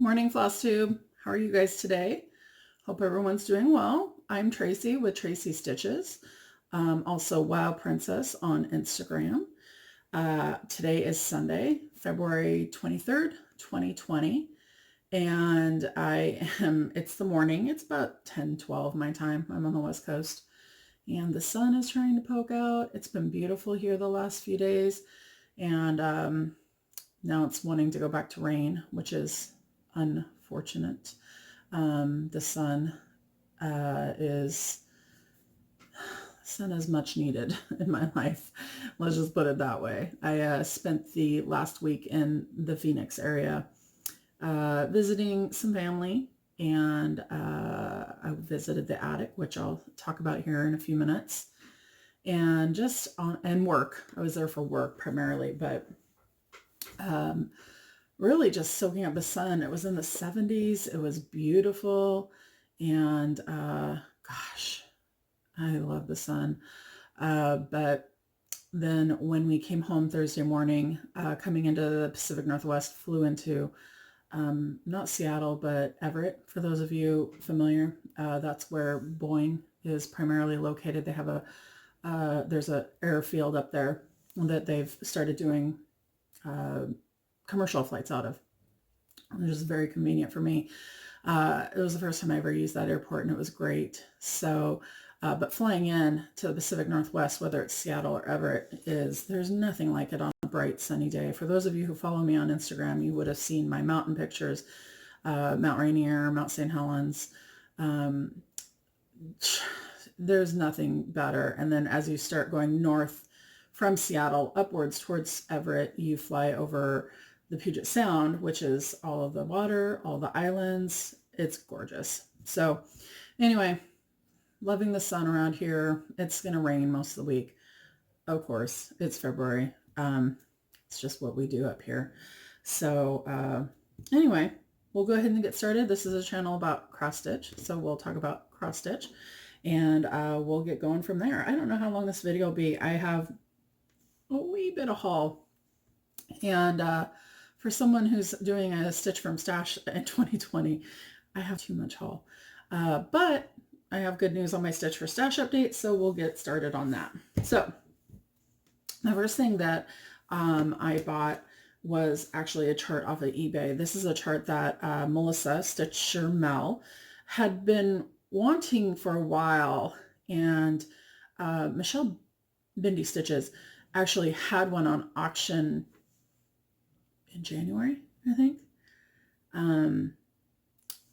Morning, Flosstube. How are you guys today? Hope everyone's doing well. I'm Tracy with Tracy Stitches, also Wild Princess on Instagram. Today is Sunday, February 23rd, 2020, and it's the morning. It's about 10:12 my time. I'm on the West Coast, and the sun is trying to poke out. It's been beautiful here the last few days, and now it's wanting to go back to rain, which is unfortunate. The sun is much needed in my life. Let's just put it that way. I spent the last week in the Phoenix area visiting some family, and I visited the attic, which I'll talk about here in a few minutes, and and work. I was there for work primarily, but really just soaking up the sun. It was in the 70s. It was beautiful. And gosh, I love the sun. But then when we came home Thursday morning, coming into the Pacific Northwest, flew into not Seattle, but Everett. For those of you familiar, that's where Boeing is primarily located. They have there's an airfield up there that they've started doing commercial flights out of, which is very convenient for me. It was the first time I ever used that airport, and it was great. So, but flying in to the Pacific Northwest, whether it's Seattle or Everett, there's nothing like it on a bright sunny day. For those of you who follow me on Instagram, you would have seen my mountain pictures, Mount Rainier, Mount St. Helens. There's nothing better. And then as you start going north from Seattle upwards towards Everett, you fly over the Puget Sound, which is all of the water, all the islands. It's gorgeous. So anyway, loving the sun around here. It's going to rain most of the week. Of course, it's February. It's just what we do up here. So anyway, we'll go ahead and get started. This is a channel about cross stitch. So we'll talk about cross stitch, and we'll get going from there. I don't know how long this video will be. I have a wee bit of haul, and for someone who's doing a Stitch from Stash in 2020, I have too much haul. But I have good news on my Stitch for Stash update, so we'll get started on that. So the first thing that I bought was actually a chart off of eBay. This is a chart that Melissa, Stitcher Mel, had been wanting for a while, and Michelle Bindi Stitches actually had one on auction in January, I think.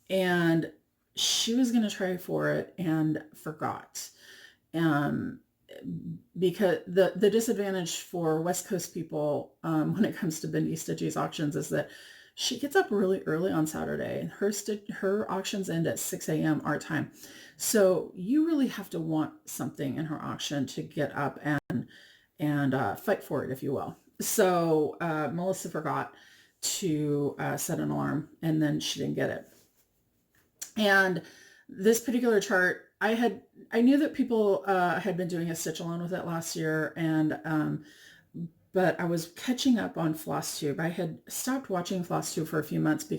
And she was going to try for it and forgot. Because the disadvantage for West Coast people when it comes to Bindi Stitches auctions is that she gets up really early on Saturday. Her auctions end at 6 a.m. our time. So you really have to want something in her auction to get up and fight for it, if you will. So Melissa forgot to set an alarm, and then she didn't get it. And this particular chart, I knew that people had been doing a stitch along with it last year, and but I was catching up on Flosstube. I had stopped watching Flosstube for a few months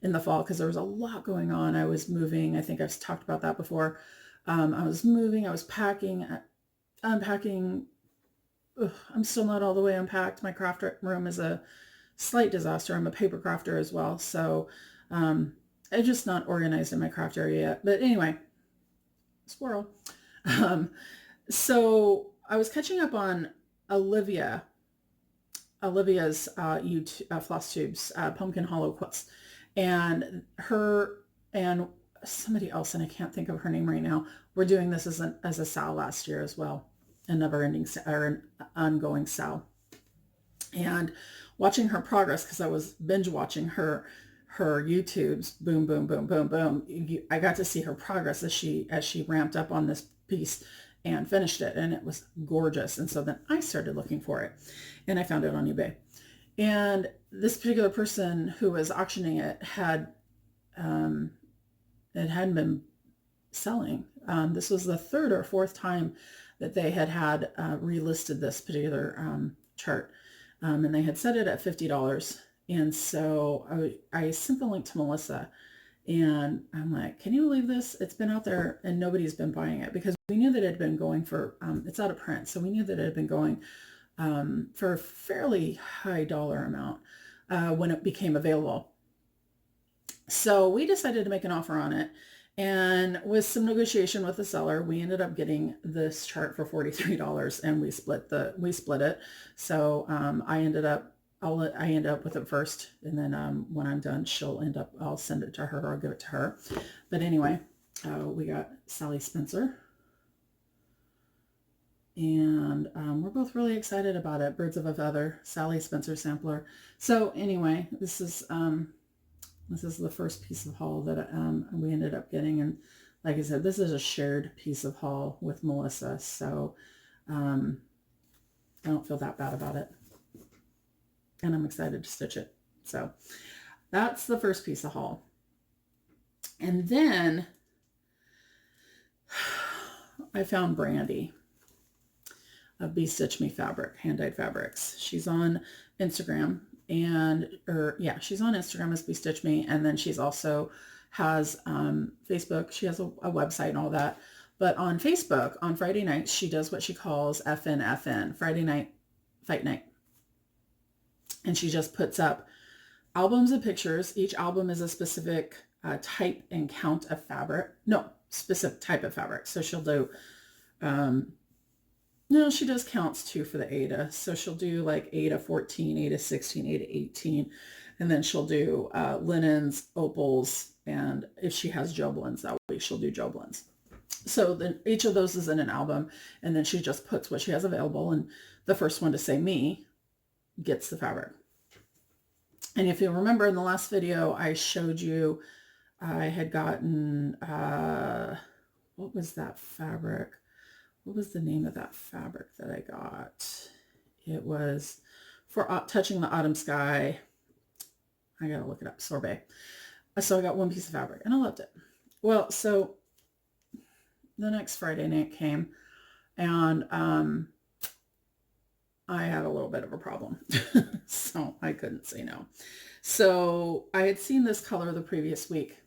in the fall, because there was a lot going on. I was moving. I think I've talked about that before. I was moving. I was packing, unpacking. Ugh, I'm still not all the way unpacked. My craft room is a slight disaster. I'm a paper crafter as well, so I'm just not organized in my craft area yet. But anyway, squirrel. So I was catching up on Olivia's YouTube Flossstube's Pumpkin Hollow Quilts, and her and somebody else, and I can't think of her name right now, were doing this as a SAL last year as well. A never-ending or an ongoing SAL, and watching her progress, because I was binge watching her YouTubes, boom, boom, boom, boom, boom. I got to see her progress as she ramped up on this piece and finished it, and it was gorgeous. And so then I started looking for it, and I found it on eBay. And this particular person who was auctioning it it hadn't been selling. This was the third or fourth time that they had relisted this particular chart, and they had set it at $50, And so I sent the link to Melissa, and I'm like, can you believe this? It's been out there and nobody's been buying it, because we knew that it had been going for, it's out of print. So we knew that it had been going for a fairly high dollar amount when it became available. So we decided to make an offer on it. And with some negotiation with the seller, we ended up getting this chart for $43, and we split it. So I ended up with it first, and then when I'm done, I'll send it to her, or I'll give it to her. But anyway, we got Sally Spencer, and we're both really excited about it. Birds of a Feather, Sally Spencer sampler. So anyway, this is the first piece of haul that we ended up getting. And like I said, this is a shared piece of haul with Melissa. So I don't feel that bad about it. And I'm excited to stitch it. So that's the first piece of haul. And then I found Brandy of Be Stitch Me Fabric, Hand Dyed Fabrics. She's on Instagram. She's on Instagram as Be Stitch Me, and then she's also has Facebook. She has a website and all that. But on Facebook, on Friday nights, she does what she calls FNFN, Friday Night Fight Night. And she just puts up albums of pictures. Each album is a specific type and count of fabric. No, specific type of fabric. So she'll do no, she does counts too for the Aida. So she'll do like Aida 14, Aida 16, Aida 18. And then she'll do linens, opals, and if she has jobelans that week, she'll do jobelans. So then each of those is in an album, and then she just puts what she has available, and the first one to say me gets the fabric. And if you remember in the last video, I showed you I had gotten, what was that fabric? What was the name of that fabric that I got? It was for Touching the Autumn Sky. I gotta look it up. Sorbet. So I got one piece of fabric, and I loved it. Well, so the next Friday night came, and I had a little bit of a problem. So I couldn't say no. So I had seen this color the previous week,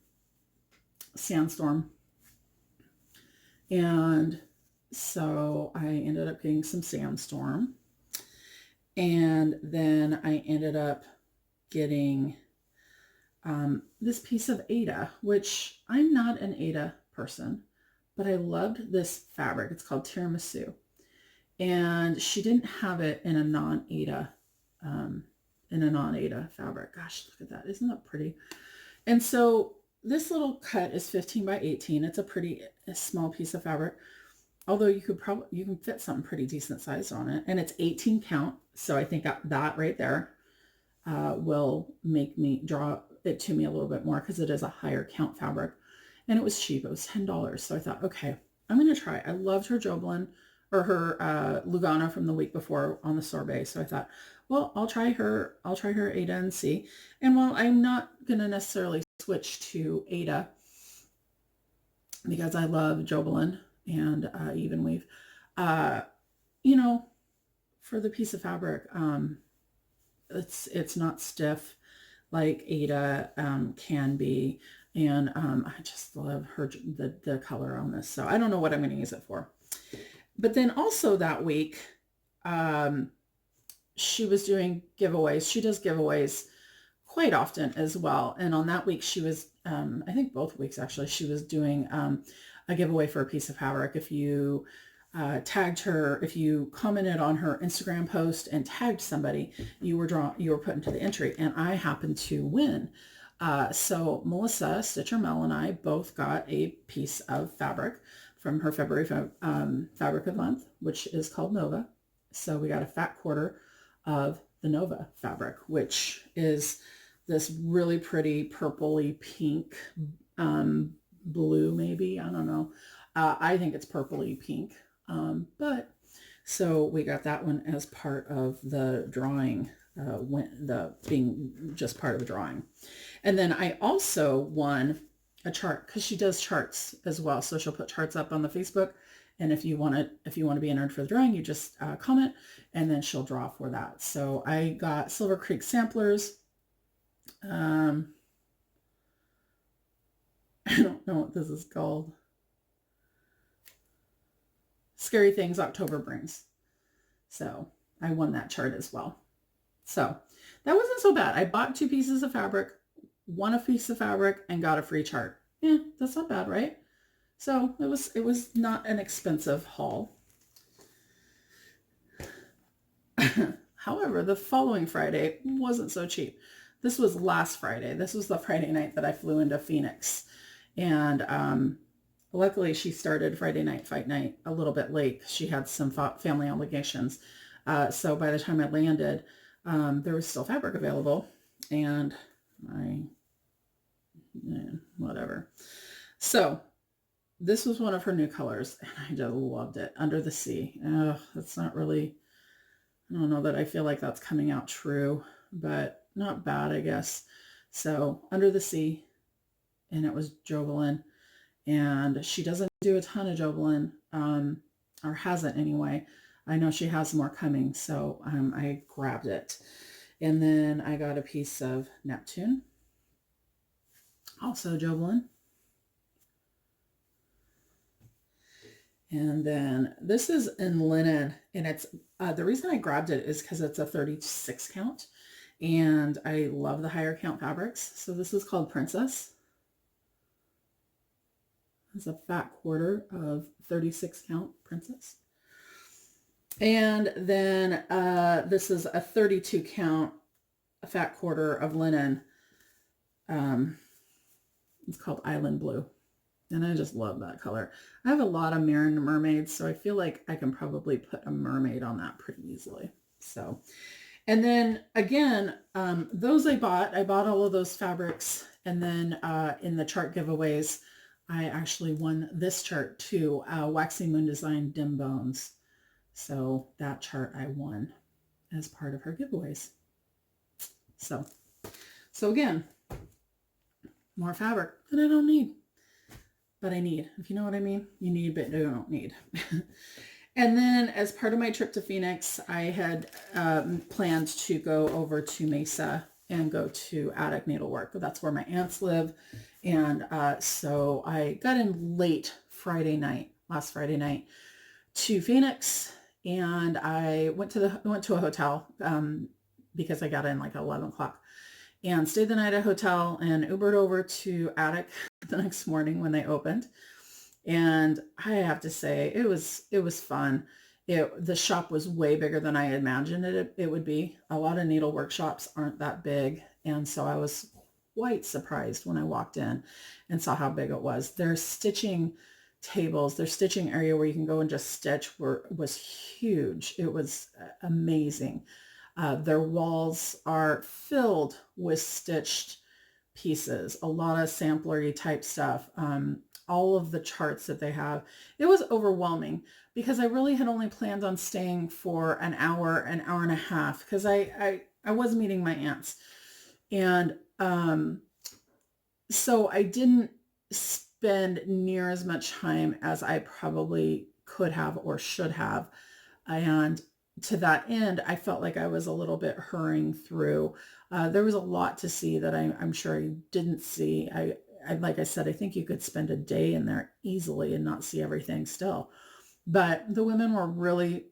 Sandstorm. And so I ended up getting some Sandstorm. And then I ended up getting this piece of Aida, which I'm not an Aida person, but I loved this fabric. It's called Tiramisu. And she didn't have it in a non-Aida fabric. Gosh, look at that. Isn't that pretty? And so this little cut is 15 by 18. It's a pretty small piece of fabric, although you can fit something pretty decent size on it. And it's 18 count. So I think that right there will make me draw it to me a little bit more, because it is a higher count fabric. And it was cheap. It was $10. So I thought, okay, I'm going to try. I loved her jobelan, or her Lugana from the week before on the sorbet. So I thought, well, I'll try her Aida and see. And while I'm not going to necessarily switch to Aida, because I love jobelan and even weave, you know, for the piece of fabric, it's not stiff like Aida can be. And I just love the color on this. So I don't know what I'm going to use it for. But then also that week, she was doing giveaways. She does giveaways quite often as well. And on that week, she was, I think both weeks actually, she was doing a giveaway for a piece of fabric. If you tagged her, if you commented on her Instagram post and tagged somebody, you were put into the entry, and I happened to win. So Melissa, Stitcher Mel, and I both got a piece of fabric from her February fabric of the month, which is called Nova. So we got a fat quarter of the Nova fabric, which is this really pretty purpley pink, blue maybe, I don't know. I think it's purpley pink. But so we got that one as part of the drawing, being just part of the drawing. And then I also won a chart, because she does charts as well. So she'll put charts up on the Facebook. And if you want to be entered for the drawing, you just comment, and then she'll draw for that. So I got Silver Creek samplers, I don't know what this is called. Scary Things October Brings. So I won that chart as well. So that wasn't so bad. I bought 2 pieces of fabric, won a piece of fabric, and got a free chart. Yeah, that's not bad, right? So it was not an expensive haul. However, the following Friday wasn't so cheap. This was last Friday. This was the Friday night that I flew into Phoenix. And luckily she started Friday night fight night a little bit late. She had some family obligations. So by the time I landed, there was still fabric available. And whatever. So this was one of her new colors, and I just loved it. Under the Sea. That's not really, I don't know that I feel like that's coming out true, but not bad, I guess. So Under the Sea, and it was jobelan, and she doesn't do a ton of jobelan, or hasn't anyway. I know she has more coming, so I grabbed it. And then I got a piece of Neptune, also jobelan. And then this is in linen, and it's the reason I grabbed it is because it's a 36 count, and I love the higher count fabrics. So this is called Princess. It's a fat quarter of 36 count Princess. And then this is a 32 count, a fat quarter of linen. It's called Island Blue. And I just love that color. I have a lot of Marin mermaids, so I feel like I can probably put a mermaid on that pretty easily. So, and then again, those I bought all of those fabrics. And then in the chart giveaways, I actually won this chart too, Waxy Moon Design Dim Bones. So that chart I won as part of her giveaways. So again, more fabric that I don't need. But I need, if you know what I mean. You need, but you don't need. And then as part of my trip to Phoenix, I had planned to go over to Mesa and go to Attic Needlework. That's where my aunts live. And so I got in late last Friday night to Phoenix. And I went to a hotel because I got in like 11 o'clock. And stayed the night at a hotel and Ubered over to Attic the next morning when they opened. And I have to say, it was fun. The shop was way bigger than I imagined it would be. A lot of needlework shops aren't that big. And so I was quite surprised when I walked in and saw how big it was. Their stitching tables, their stitching area where you can go and just stitch was huge. It was amazing. Their walls are filled with stitched pieces, a lot of samplery type stuff. All of the charts that they have, it was overwhelming because I really had only planned on staying for an hour and a half because I was meeting my aunts. And so I didn't spend near as much time as I probably could have or should have. And to that end, I felt like I was a little bit hurrying through. There was a lot to see that I'm sure I didn't see. I like I said, I think you could spend a day in there easily and not see everything still. But the women were really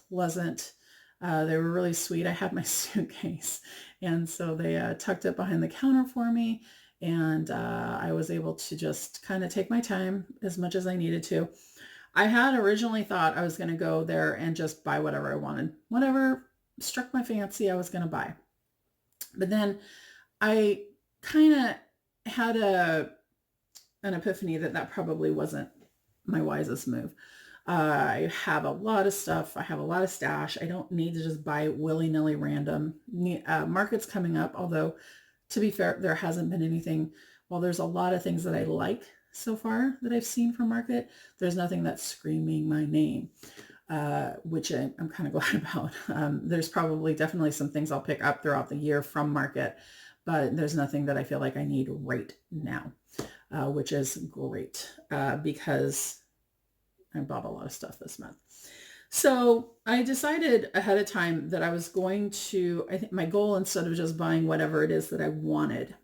pleasant. They were really sweet. I had my suitcase, and so they tucked it behind the counter for me, and I was able to just kind of take my time as much as I needed to. I had originally thought I was going to go there and just buy whatever I wanted. Whatever struck my fancy, I was going to buy. But then I kind of had an epiphany that probably wasn't my wisest move. I have a lot of stuff. I have a lot of stash. I don't need to just buy willy-nilly random. Market's coming up, although to be fair, there hasn't been anything. While there's a lot of things that I like so far that I've seen from Market, there's nothing that's screaming my name, which I'm kind of glad about. There's probably definitely some things I'll pick up throughout the year from Market, but there's nothing that I feel like I need right now, which is great because I bought a lot of stuff this month. So I decided ahead of time that I was going to, I think my goal, instead of just buying whatever it is that I wanted,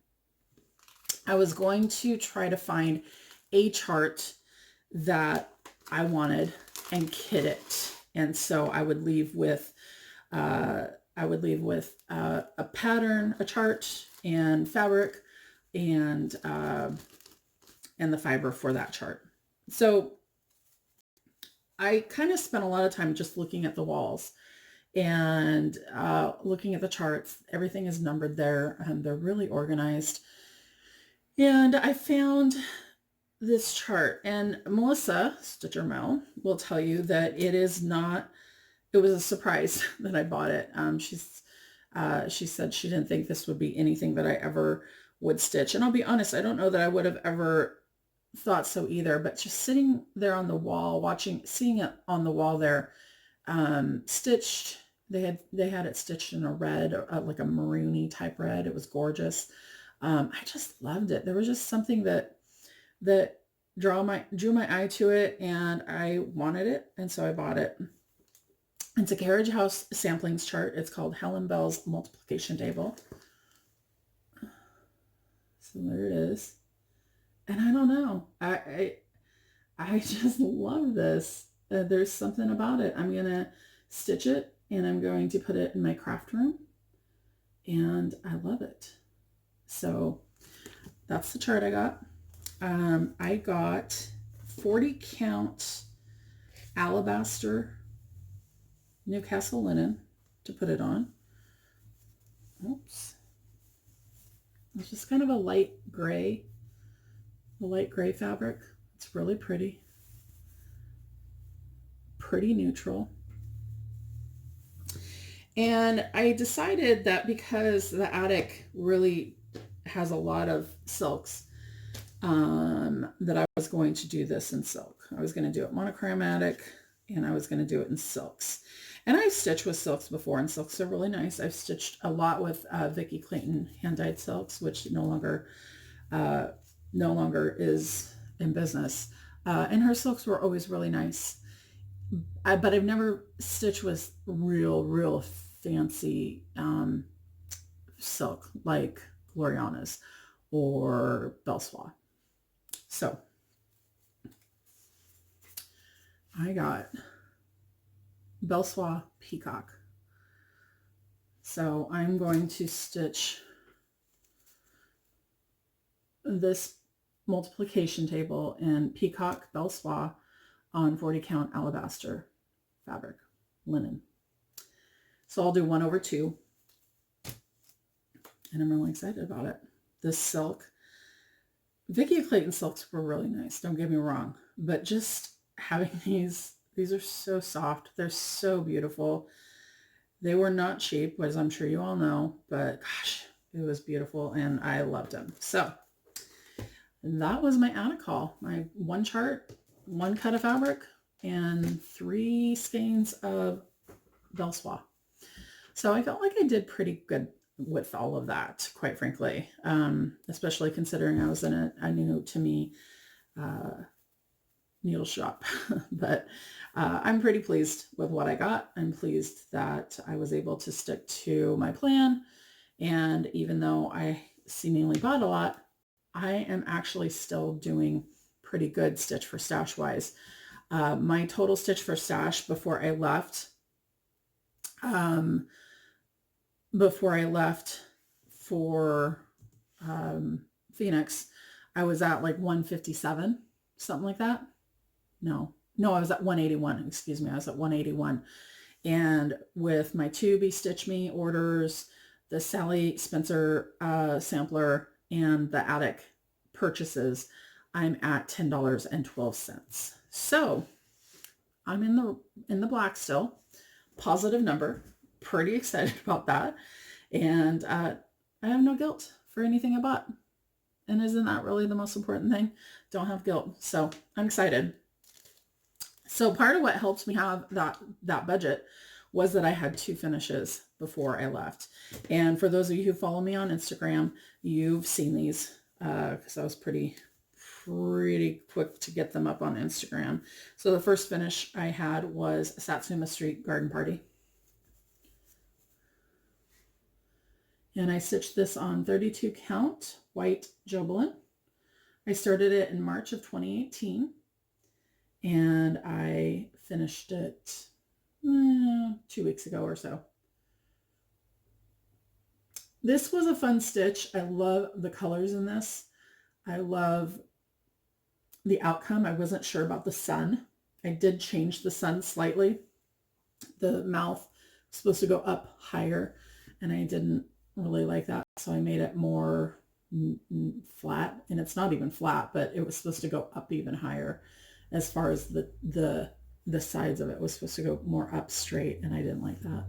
I was going to try to find a chart that I wanted and kit it. And so I would leave with, a pattern, a chart, and fabric, and the fiber for that chart. So I kind of spent a lot of time just looking at the walls and looking at the charts. Everything is numbered there, and they're really organized. And I found this chart, and Melissa Stitcher Mel will tell you that it is not, it was a surprise that I bought it. She said she didn't think this would be anything that I ever would stitch. And I'll be honest, I don't know that I would have ever thought so either, but just sitting there on the wall, seeing it on the wall there, stitched, they had it stitched in a red, like a maroony type red. It was gorgeous. I just loved it. There was just something that drew my eye to it, and I wanted it, and so I bought it. It's a Carriage House samplings chart. It's called Helen Bell's Multiplication Table. So there it is. And I don't know. I just love this. There's something about it. I'm gonna stitch it, and I'm going to put it in my craft room, and I love it. So that's the chart I got. I got 40 count alabaster Newcastle linen to put it on. Oops. It's just kind of a light gray fabric. It's really pretty. Pretty neutral. And I decided that because the attic really has a lot of silks, that I was going to do this in silk. I was going to do it monochromatic, and I was going to do it in silks. And I've stitched with silks before, and silks are really nice. I've stitched a lot with Vicki Clayton hand-dyed silks, which no longer is in business. And her silks were always really nice. But I've never stitched with real fancy silk like Gloriana's or Belfast. So I got Belfast Peacock. So I'm going to stitch this multiplication table in Peacock Belfast on 40 count alabaster fabric, linen. So I'll do 1/2, and I'm really excited about it. This silk, Vicki Clayton silks were really nice, don't get me wrong, but just having these are so soft. They're so beautiful. They were not cheap, as I'm sure you all know, but gosh, it was beautiful, and I loved them. So that was my attic haul. My one chart, one cut of fabric, and 3 skeins of Belfast. So I felt like I did pretty good with all of that, quite frankly, especially considering I was in a new to me needle shop. But I'm pretty pleased with what I got. I'm pleased that I was able to stick to my plan. And even though I seemingly bought a lot, I am actually still doing pretty good stitch for stash wise. My total stitch for stash before I left for Phoenix, I was at like 157, something like that. No, I was at 181. Excuse me. I was at 181. And with my 2 Be Stitch Me orders, the Sally Spencer sampler, and the attic purchases, I'm at $10.12. So I'm in the black still. Positive number. Pretty excited about that. And I have no guilt for anything I bought. And isn't that really the most important thing? Don't have guilt. So I'm excited. So part of what helped me have that budget was that I had 2 finishes before I left. And for those of you who follow me on Instagram, you've seen these because I was pretty pretty quick to get them up on Instagram. So the first finish I had was Satsuma Street Garden Party. And I stitched this on 32 count white jobelan. I started it in March of 2018 and I finished it 2 weeks ago or so. This was a fun stitch. I love the colors in this. I love the outcome. I wasn't sure about the sun. I did change the sun slightly. The mouth was supposed to go up higher and I didn't really like that. So I made it more flat, and it's not even flat, but it was supposed to go up even higher as far as the sides of it was supposed to go more up straight, and I didn't like that.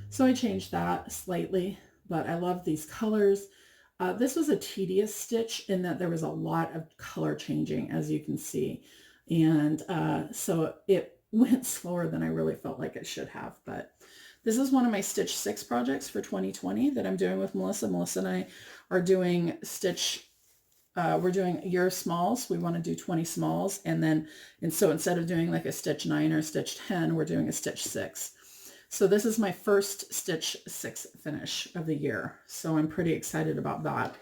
So I changed that slightly, but I love these colors. This was a tedious stitch in that there was a lot of color changing, as you can see. And so it went slower than I really felt like it should have. But this is one of my Stitch 6 projects for 2020 that I'm doing with Melissa. Melissa and I are doing we're doing year smalls. We want to do 20 smalls. And so instead of doing like a Stitch 9 or Stitch 10, we're doing a Stitch 6. So this is my first Stitch 6 finish of the year. So I'm pretty excited about that.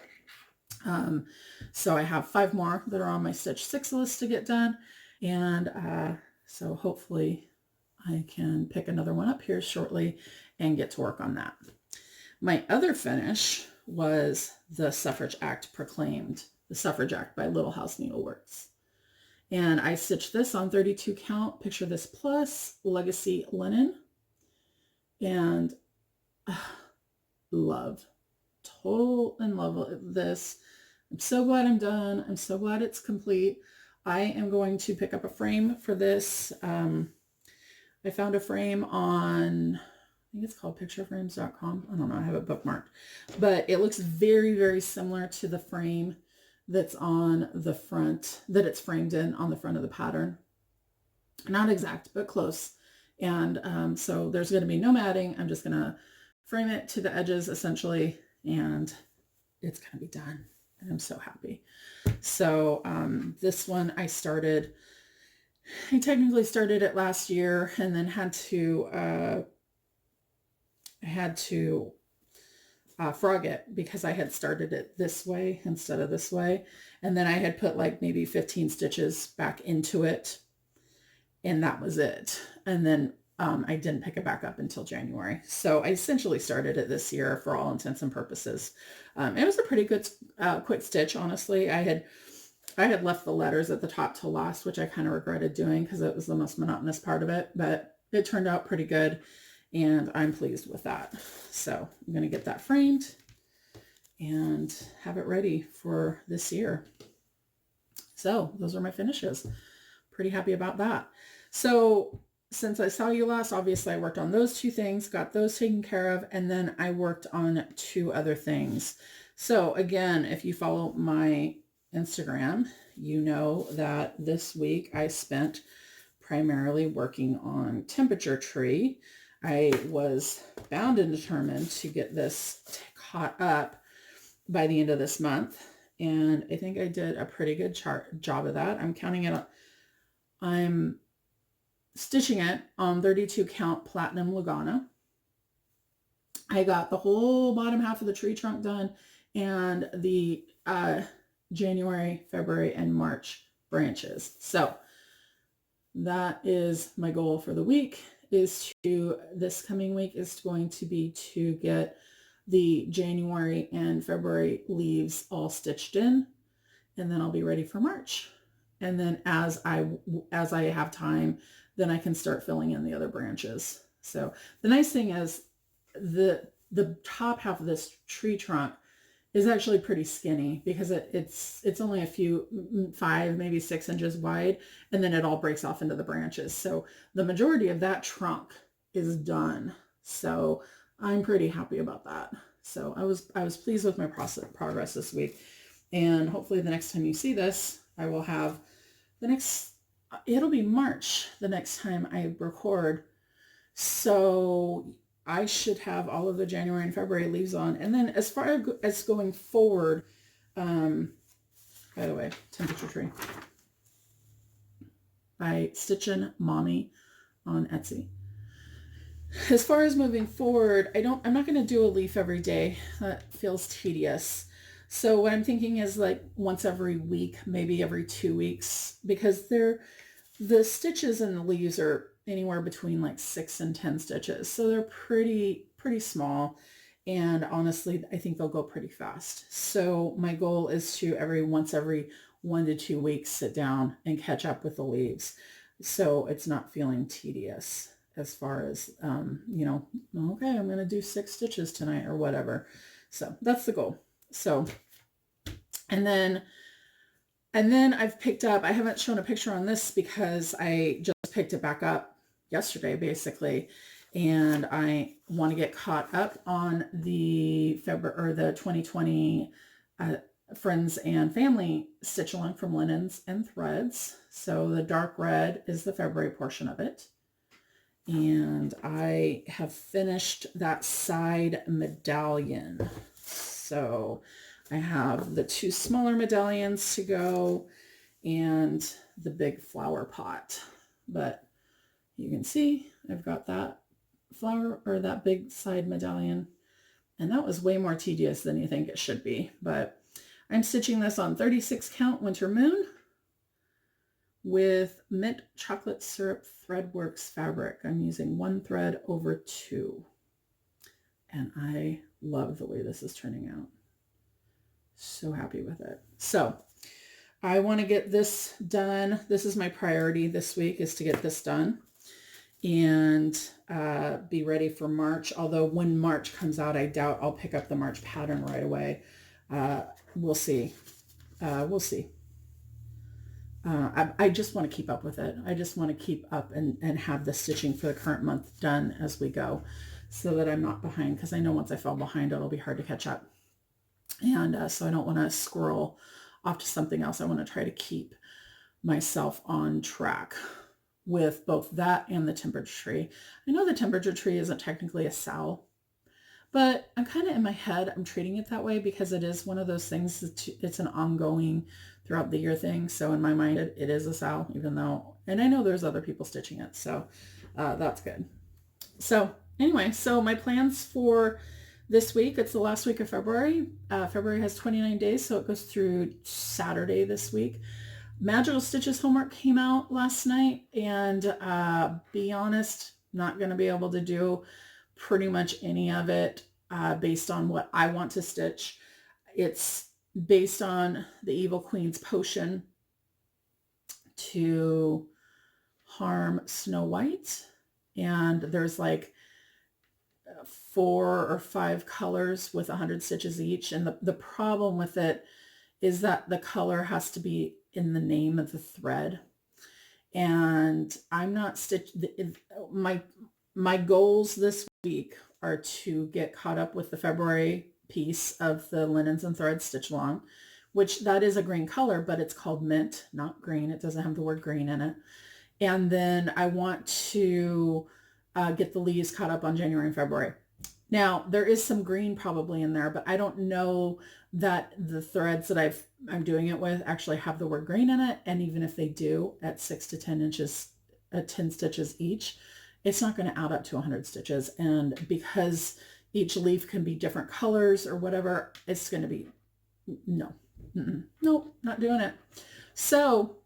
So I have 5 more that are on my Stitch 6 list to get done. And so hopefully I can pick another one up here shortly and get to work on that. My other finish was the Suffrage Act proclaimed, the Suffrage Act by Little House Needleworks. And I stitched this on 32 count, picture this plus legacy linen. And total in love with this. I'm so glad I'm done. I'm so glad it's complete. I am going to pick up a frame for this. I found a frame on, I think it's called pictureframes.com. I don't know, I have it bookmarked. But it looks very, very similar to the frame that's on the front, that it's framed in on the front of the pattern. Not exact, but close. And so there's going to be no matting. I'm just going to frame it to the edges essentially, and it's going to be done. And I'm so happy. So this one I technically started it last year and then had to frog it because I had started it this way instead of this way. And then I had put like maybe 15 stitches back into it, and that was it. And then I didn't pick it back up until January. So I essentially started it this year for all intents and purposes. It was a pretty good quick stitch, honestly. I had left the letters at the top to last, which I kind of regretted doing because it was the most monotonous part of it, but it turned out pretty good and I'm pleased with that. So I'm going to get that framed and have it ready for this year. So those are my finishes. Pretty happy about that. So since I saw you last, obviously I worked on those 2 things, got those taken care of, and then I worked on 2 other things. So again, if you follow my Instagram, you know that this week I spent primarily working on Temperature Tree. I was bound and determined to get this caught up by the end of this month, and I think I did a pretty good job of that. I'm stitching it on 32 count Platinum Lugana. I got the whole bottom half of the tree trunk done and the January, February, and March branches. So that is my goal for the week, this coming week is going to be to get the January and February leaves all stitched in, and then I'll be ready for March. And then as I have time, then I can start filling in the other branches. So the nice thing is the top half of this tree trunk is actually pretty skinny because it's only a few 5, maybe 6 inches wide, and then it all breaks off into the branches. So the majority of that trunk is done. So I'm pretty happy about that. So I was pleased with my progress this week, and hopefully the next time you see this, I will have it'll be March the next time I record. So I should have all of the January and February leaves on. And then as far as going forward, by the way, temperature tree by Stitchin Mommy on Etsy. As far as moving forward, I'm not going to do a leaf every day. That feels tedious. So what I'm thinking is like once every week, maybe every 2 weeks, because the stitches and the leaves are anywhere between like 6 and 10 stitches. So they're pretty small. And honestly, I think they'll go pretty fast. So my goal is to once every 1 to 2 weeks, sit down and catch up with the leaves. So it's not feeling tedious as far as, okay, I'm going to do 6 stitches tonight or whatever. So that's the goal. So, and then I've picked up, I haven't shown a picture on this because I just picked it back up yesterday, basically. And I want to get caught up on the February or the 2020 Friends and Family Stitch Along from Linens and Threads. So the dark red is the February portion of it. And I have finished that side medallion. So I have the 2 smaller medallions to go and the big flower pot. But you can see I've got that flower or that big side medallion. And that was way more tedious than you think it should be. But I'm stitching this on 36 count Winter Moon with mint chocolate syrup Threadworx fabric. I'm using 1 thread over 2. And I love the way this is turning out. So happy with it. So I want to get this done. This is my priority this week, is to get this done and be ready for March. Although when March comes out, I doubt I'll pick up the March pattern right away. We'll see. We'll see. I just want to keep up with it. I just want to keep up and have the stitching for the current month done as we go so that I'm not behind, because I know once I fall behind, it'll be hard to catch up. And so I don't want to squirrel off to something else. I want to try to keep myself on track with both that and the temperature tree. I know the temperature tree isn't technically a SAL, but I'm kind of in my head, I'm treating it that way because it is one of those things, it's an ongoing throughout the year thing. So in my mind, it is a SAL, even though, and I know there's other people stitching it. So that's good. So anyway, so my plans for this week, it's the last week of February. February has 29 days, so it goes through Saturday this week. Magical Stitches homework came out last night, and be honest, not going to be able to do pretty much any of it based on what I want to stitch. It's based on the Evil Queen's potion to harm Snow White, and there's like 4 or 5 colors with 100 stitches each, and the problem with it is that the color has to be in the name of the thread, and I'm not my goals this week are to get caught up with the February piece of the Linens and Threads Stitch Along, which that is a green color, but it's called mint, not green. It doesn't have the word green in it. And then I want to get the leaves caught up on January and February. Now, there is some green probably in there, but I don't know that the threads that I'm doing it with actually have the word green in it. And even if they do, at 6 to 10 inches, 10 stitches each, it's not going to add up to 100 stitches. And because each leaf can be different colors or whatever, it's going to be, nope, not doing it. So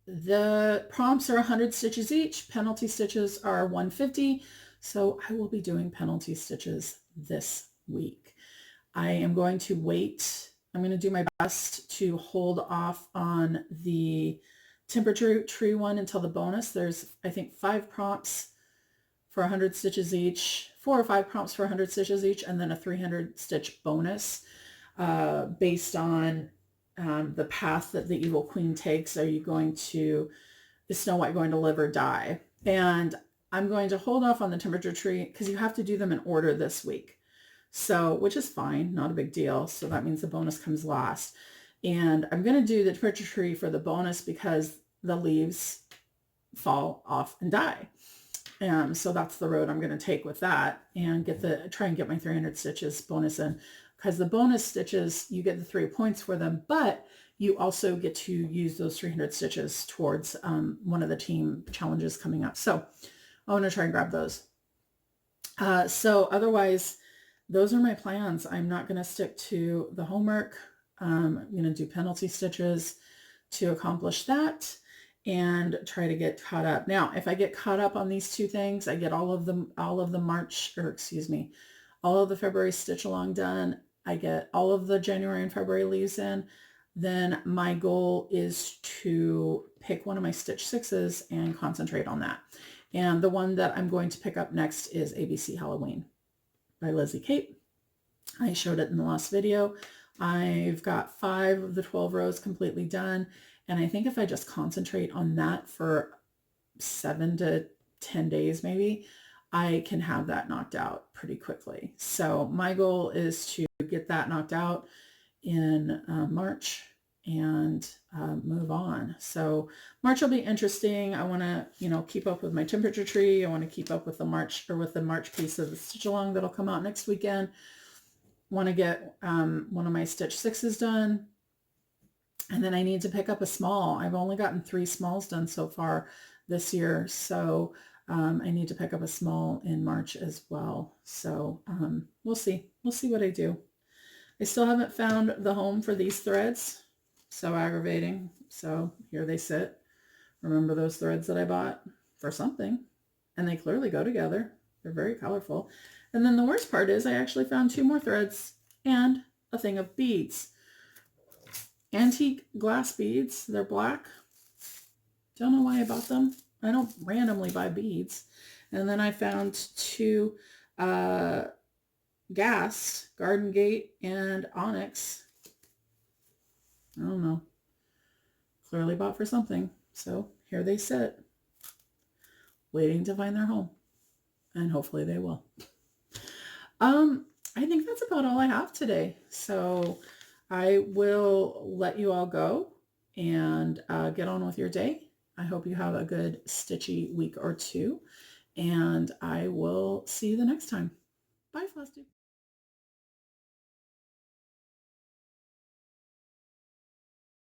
the prompts are 100 stitches each. Penalty stitches are 150. So I will be doing penalty stitches this week. I am going to wait. I'm going to do my best to hold off on the temperature tree one until the bonus. There's, I think, 5 prompts for 100 stitches each, 4 or 5 prompts for 100 stitches each, and then a 300 stitch bonus based on the path that the Evil Queen takes. Is Snow White going to live or die? And I'm going to hold off on the temperature tree because you have to do them in order this week. So, which is fine, not a big deal. So that means the bonus comes last. And I'm going to do the temperature tree for the bonus because the leaves fall off and die. So that's the road I'm going to take with that and try and get my 300 stitches bonus in. because the bonus stitches, you get the 3 points for them, but you also get to use those 300 stitches towards one of the team challenges coming up. So I want to try and grab those. So otherwise, those are my plans. I'm not going to stick to the homework. I'm going to do penalty stitches to accomplish that and try to get caught up. Now, if I get caught up on these two things, I get all of the March, or excuse me, all of the February stitch along done. I get all of the January and February leaves in. Then my goal is to pick one of my Stitch 6s and concentrate on that. And the one that I'm going to pick up next is ABC Halloween by Lizzie Kate. I showed it in the last video. I've got 5 of the 12 rows completely done. And I think if I just concentrate on that for 7 to 10 days, maybe, I can have that knocked out pretty quickly. So my goal is to get that knocked out in March and move on. So March will be interesting. I want to, keep up with my temperature tree. I want to keep up with the March piece of the stitch along that'll come out next weekend. Want to get one of my Stitch 6s done. And then I need to pick up a small. I've only gotten 3 smalls done so far this year. So I need to pick up a small in March as well. So we'll see. We'll see what I do. I still haven't found the home for these threads. So aggravating. So here they sit. Remember those threads that I bought for something? And they clearly go together. They're very colorful. And then the worst part is I actually found 2 more threads and a thing of beads. Antique glass beads. They're black. Don't know why I bought them. I don't randomly buy beads. And then I found 2 gas, Garden Gate and Onyx. I don't know. Clearly bought for something. So here they sit, waiting to find their home. And hopefully they will. I think that's about all I have today. So I will let you all go and get on with your day. I hope you have a good stitchy week or 2. And I will see you the next time. Bye, Flosstube.